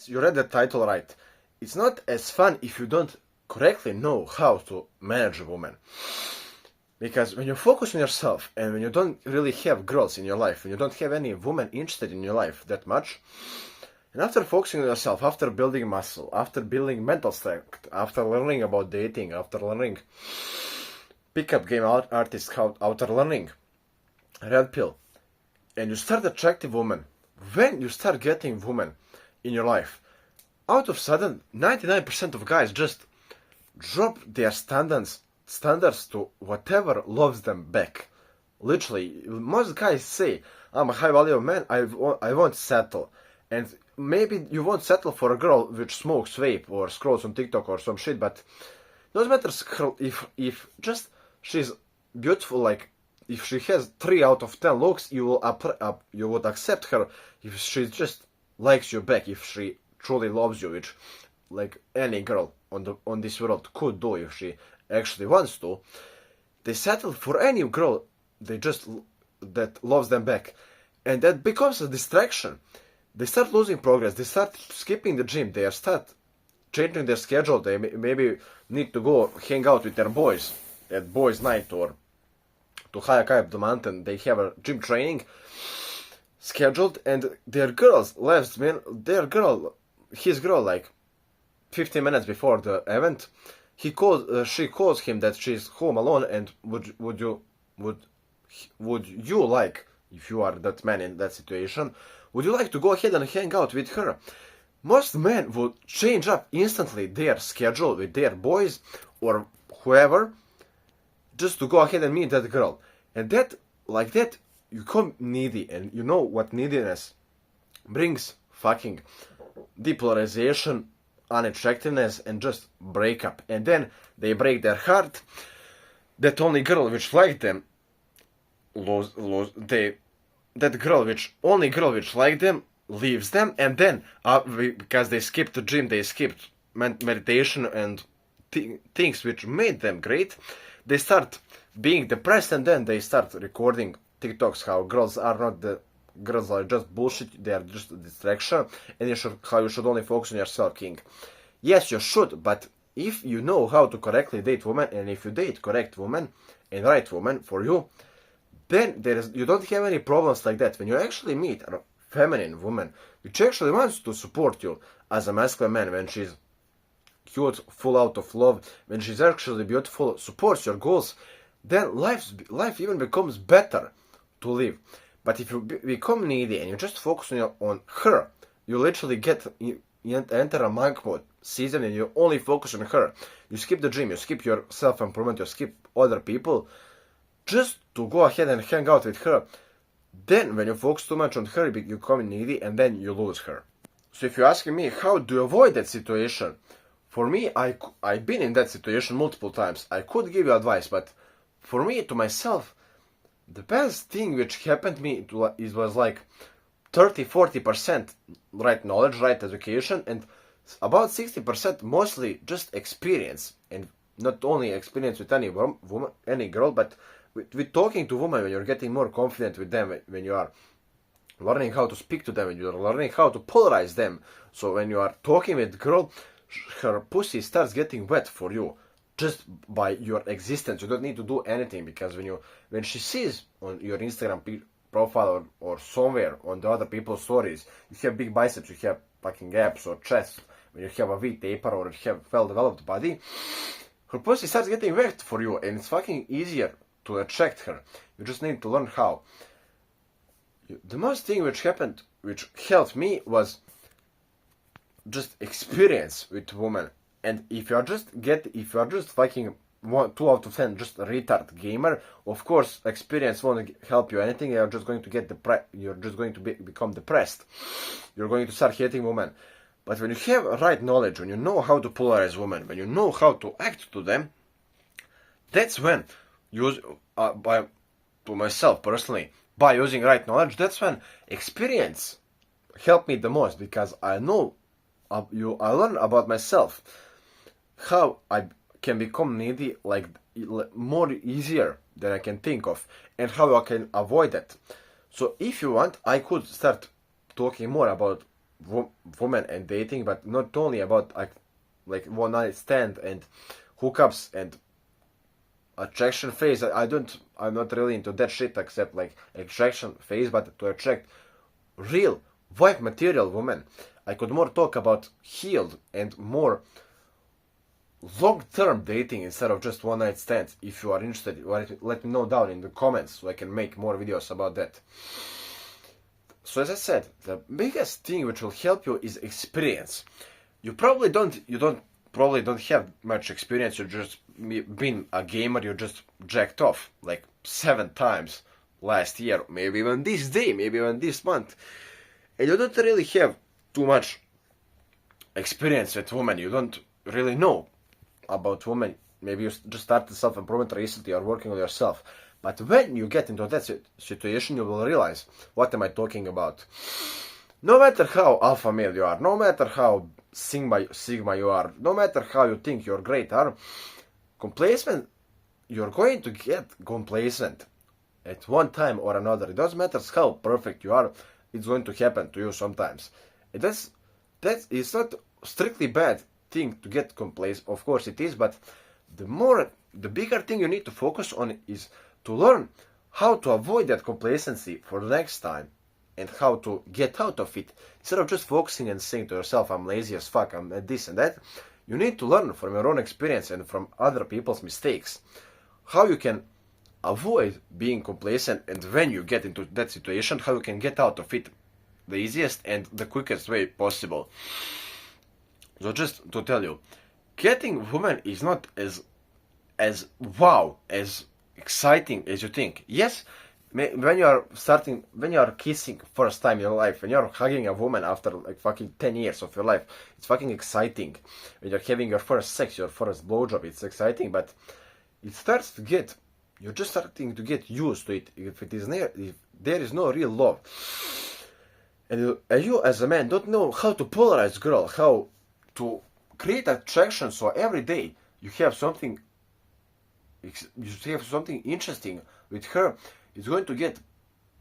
you read the title right. It's not as fun if you don't correctly know how to manage a woman. Because when you focus on yourself and when you don't really have girls in your life, when you don't have any women interested in your life that much, and after focusing on yourself, after building muscle, after building mental strength, after learning about dating, after learning pickup game artists, after learning red pill, and you start attracting women, when you start getting women in your life, out of sudden, 99% of guys just drop their standards to whatever loves them back. Literally, most guys say, I'm a high value man, I won't settle. And maybe you won't settle for a girl which smokes vape or scrolls on TikTok or some shit, but it doesn't matter if just she's beautiful, like if she has 3 out of 10 looks, you would accept her if she just likes you back, if she truly loves you, which like any girl on this world could do if she actually wants to. They settle for any girl that loves them back, and that becomes a distraction. They start losing progress. They start skipping the gym. They start changing their schedule. They maybe need to go hang out with their boys at boys' night or to hike up the mountain. They have a gym training scheduled, and their girls left his girl like 15 minutes before the event. She calls him that she's home alone, and would you like, if you are that man in that situation, would you like to go ahead and hang out with her? Most men would change up instantly their schedule with their boys or whoever just to go ahead and meet that girl. And like that, you become needy, and you know what neediness brings? Fucking depolarization, unattractiveness, and just breakup. And then they break their heart. That only girl which liked them that only girl which liked them leaves them, and then because they skipped the gym, they skipped meditation and things which made them great, they start being depressed, and then they start recording TikToks how girls are just bullshit, they are just a distraction, and how you should only focus on yourself, king. Yes, you should, but if you know how to correctly date women, and if you date correct woman and right woman for you, then you don't have any problems like that. When you actually meet a feminine woman which actually wants to support you as a masculine man, when she's cute, full out of love, when she's actually beautiful, supports your goals, then life even becomes better to live. But if you become needy and you just focus on her, you literally enter a monk mode season, and you only focus on her. You skip the gym, you skip your self-improvement, you skip other people, just to go ahead and hang out with her. Then when you focus too much on her, you become needy, and then you lose her. So if you're asking me, how do you avoid that situation? For me, I've been in that situation multiple times. I could give you advice, but for me, to myself, the best thing which happened to me was like 30-40% right knowledge, right education, and about 60% mostly just experience. And not only experience with any woman, any girl, but with talking to women, when you're getting more confident with them, when you are learning how to speak to them, when you're learning how to polarize them. So when you are talking with girl, her pussy starts getting wet for you just by your existence. You don't need to do anything, because when she sees on your Instagram profile or somewhere on the other people's stories, you have big biceps, you have fucking abs or chest, when you have a V-taper or you have well-developed body, her pussy starts getting wet for you, and it's fucking easier to attract her. You just need to learn how. The most thing which helped me was just experience with women. And if you are just fucking 2 out of 10 just a retard gamer, of course experience won't help you anything. You're just going to become depressed. You're going to start hating women. But when you have right knowledge, when you know how to polarize women, when you know how to act to them, that's when to myself personally, by using right knowledge, that's when experience helped me the most, because I learn about myself how I can become needy like more easier than I can think of, and how I can avoid that. So if you want, I could start talking more about women and dating, but not only about like one night stand and hookups and attraction phase. I'm not really into that shit except like attraction phase, but to attract real wife material women. I could more talk about healed and more long-term dating instead of just one night stands. If you are interested, let me know down in the comments so I can make more videos about that. So as I said, the biggest thing which will help you is experience. You probably don't have much experience. You just been a gamer. You just jacked off like 7 times last year, maybe even this day, maybe even this month, and you don't really have too much experience with women. You don't really know about women. Maybe you just started self-improvement recently or working on yourself. But when you get into that situation, you will realize what am I talking about. No matter how alpha male you are, no matter how sigma you are, no matter how you think you're great are, complacent, you're going to get complacent at one time or another. It doesn't matter how perfect you are, it's going to happen to you sometimes. That is not strictly bad thing to get complacent. Of course it is, but the bigger thing you need to focus on is to learn how to avoid that complacency for the next time and how to get out of it. Instead of just focusing and saying to yourself, I'm lazy as fuck, I'm this and that, you need to learn from your own experience and from other people's mistakes how you can avoid being complacent, and when you get into that situation, how you can get out of it the easiest and the quickest way possible. So just to tell you, getting women is not as wow, as exciting as you think. Yes, when you are kissing first time in your life, when you're hugging a woman after like fucking 10 years of your life, it's fucking exciting. When you're having your first sex, your first blowjob, it's exciting, but you're just starting to get used to it. If there is no real love, and you as a man don't know how to polarize girl, how to create attraction, so every day you have something interesting with her, it's going to get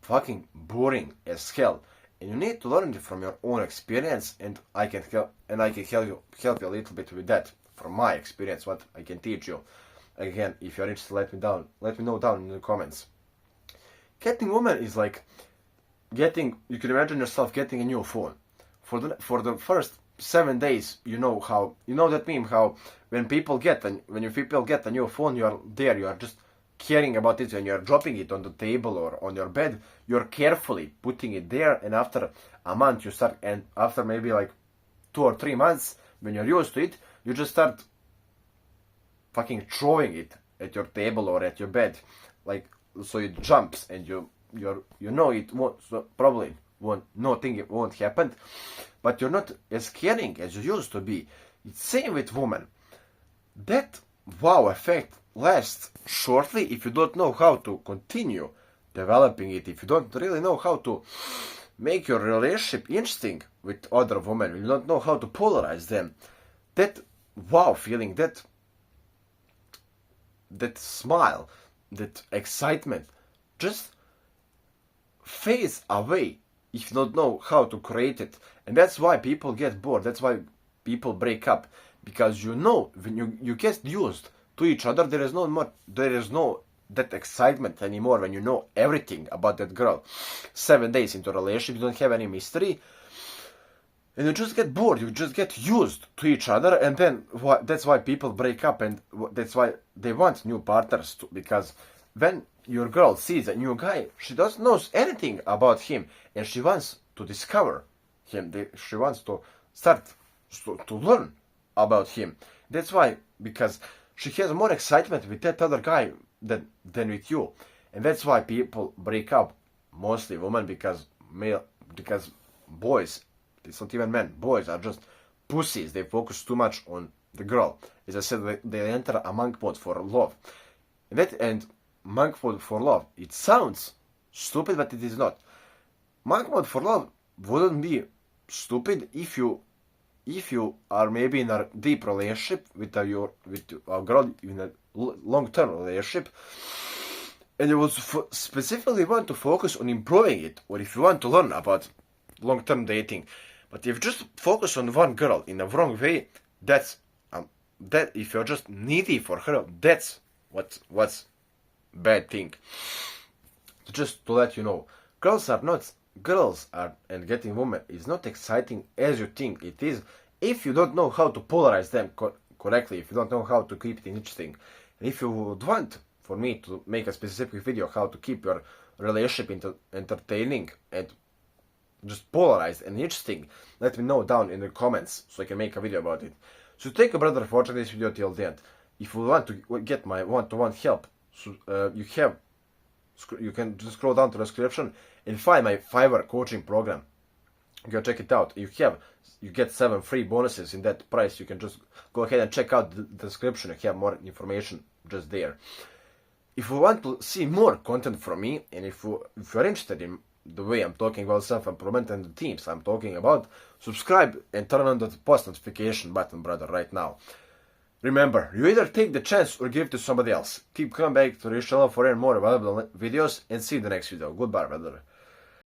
fucking boring as hell. And you need to learn it from your own experience, and I can help you a little bit with that from my experience, what I can teach you. Again, if you're interested, let me know down in the comments. Getting woman is like you can imagine yourself getting a new phone. For the first 7 days, you know that meme how when people get a new phone, you are just caring about it. When you're dropping it on the table or on your bed, you're carefully putting it there, and after a month and after maybe like 2 or 3 months, when you're used to it, you just start fucking throwing it at your table or at your bed, like so it jumps, and you know it won't, so probably nothing won't happen, but you're not as caring as you used to be. It's same with women. That wow effect lasts shortly if you don't know how to continue developing it, if you don't really know how to make your relationship interesting with other women, you don't know how to polarize them. That wow feeling, that smile, that excitement just fades away if you don't know how to create it. And that's why people get bored, that's why people break up, because when you get used to each other, there is no that excitement anymore when you know everything about that girl. 7 days into a relationship, you don't have any mystery, and you just get bored, you just get used to each other, and then that's why people break up, and that's why they want new partners too, because when your girl sees a new guy, she doesn't know anything about him, and she wants to discover him, she wants to start to learn about him. That's why, because she has more excitement with that other guy than with you, and that's why people break up, mostly women, because boys, it's not even men, boys are just pussies. They focus too much on the girl. As I said, they enter a monk mode for love. And monk mode for love, it sounds stupid, but it is not. Monk mode for love wouldn't be stupid if you are maybe in a deep relationship with a girl, in a long-term relationship, and you will specifically want to focus on improving it, or if you want to learn about long-term dating. But if you just focus on one girl in a wrong way, that if you're just needy for her, that's what's bad thing. So just to let you know, girls are and getting women is not exciting as you think it is if you don't know how to polarize them correctly, if you don't know how to keep it interesting. And if you would want for me to make a specific video how to keep your relationship entertaining and just polarized and interesting, let me know down in the comments so I can make a video about it. So thank you, brother, for watching this video till the end. If you want to get my one-to-one help, so, you can just scroll down to the description and find my Fiverr coaching program. Go check it out. You get 7 free bonuses in that price. You can just go ahead and check out the description. You have more information just there. If you want to see more content from me, and if you're interested in the way I'm talking about self-improvement and the themes I'm talking about, subscribe and turn on the post notification button, brother, right now. Remember, you either take the chance or give it to somebody else. Keep coming back to this channel for more valuable videos, and see you in the next video. Goodbye, brother.